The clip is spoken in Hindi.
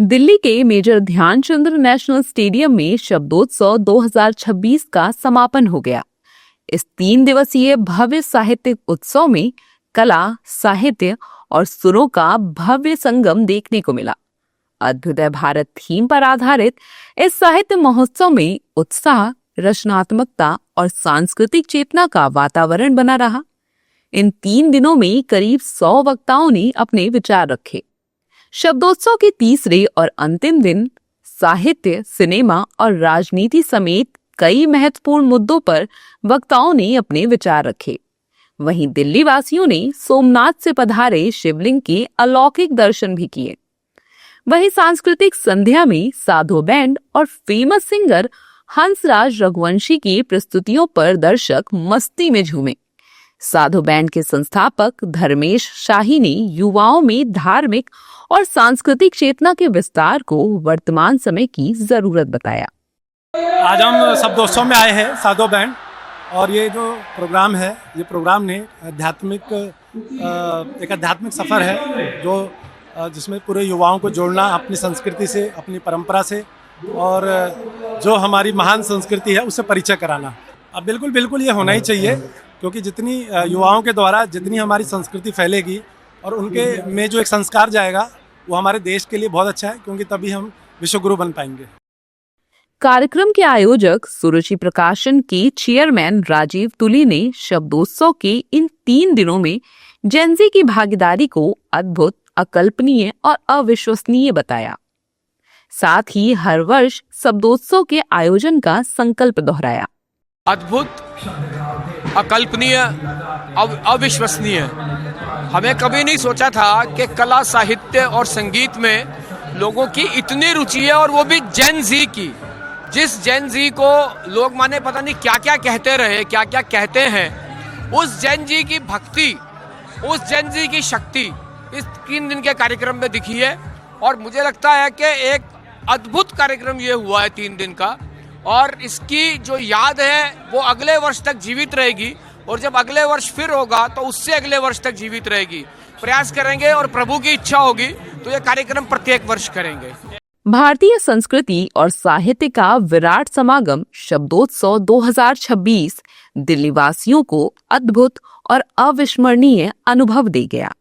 दिल्ली के मेजर ध्यानचंद नेशनल स्टेडियम में शब्दोत्सव 2026 का समापन हो गया। इस 3 दिवसीय भव्य साहित्यिक उत्सव में कला, साहित्य और सुरों का भव्य संगम देखने को मिला। अभ्युदय भारत थीम पर आधारित इस साहित्य महोत्सव में उत्साह, रचनात्मकता और सांस्कृतिक चेतना का वातावरण बना रहा। इन 3 दिनों में करीब 100 वक्ताओं ने अपने विचार रखे। शब्दोत्सव के तीसरे और अंतिम दिन साहित्य, सिनेमा और राजनीति समेत कई महत्वपूर्ण मुद्दों पर वक्ताओं ने अपने विचार रखे। वहीं दिल्ली वासियों ने सोमनाथ से पधारे शिवलिंग के अलौकिक दर्शन भी किए। वहीं सांस्कृतिक संध्या में साधु बैंड और फेमस सिंगर हंसराज रघुवंशी की प्रस्तुतियों पर दर्शक मस्ती में झूमे। साधु बैंड के संस्थापक धर्मेश शाही ने युवाओं में धार्मिक और सांस्कृतिक चेतना के विस्तार को वर्तमान समय की जरूरत बताया। आज हम शब्दोत्सव में आए हैं साधु बैंड, और ये जो प्रोग्राम है, ये प्रोग्राम ने एक आध्यात्मिक सफ़र है जो जिसमें पूरे युवाओं को जोड़ना अपनी संस्कृति से, अपनी परंपरा से, और जो हमारी महान संस्कृति है उससे परिचय कराना। अब बिल्कुल ये होना ही चाहिए, क्योंकि जितनी युवाओं के द्वारा जितनी हमारी संस्कृति फैलेगी और उनके में जो एक संस्कार जाएगा वो हमारे देश के लिए बहुत अच्छा है, क्योंकि तभी हम विश्वगुरु बन पाएंगे। कार्यक्रम के आयोजक सुरुचि प्रकाशन के चेयरमैन राजीव तुली ने शब्दोत्सव के इन 3 दिनों में जेनजी की भागीदारी को अद्भुत, अकल्पनीय और अविश्वसनीय बताया। साथ ही हर वर्ष शब्दोत्सव के आयोजन का संकल्प दोहराया। अद्भुत, अकल्पनीय, अविश्वसनीय। हमें कभी नहीं सोचा था कि कला, साहित्य और संगीत में लोगों की इतनी रुचि है, और वो भी जेन जी की। जिस जेन जी को लोग माने पता नहीं क्या क्या कहते रहे, क्या क्या कहते हैं, उस जेन जी की भक्ति, उस जेन जी की शक्ति इस 3 दिन के कार्यक्रम में दिखी है। और मुझे लगता है कि एक अद्भुत कार्यक्रम ये हुआ है 3 दिन का, और इसकी जो याद है वो अगले वर्ष तक जीवित रहेगी, और जब अगले वर्ष फिर होगा तो उससे अगले वर्ष तक जीवित रहेगी। प्रयास करेंगे और प्रभु की इच्छा होगी तो ये कार्यक्रम प्रत्येक वर्ष करेंगे। भारतीय संस्कृति और साहित्य का विराट समागम शब्दोत्सव 2026 दिल्ली वासियों को अद्भुत और अविस्मरणीय अनुभव दे गया।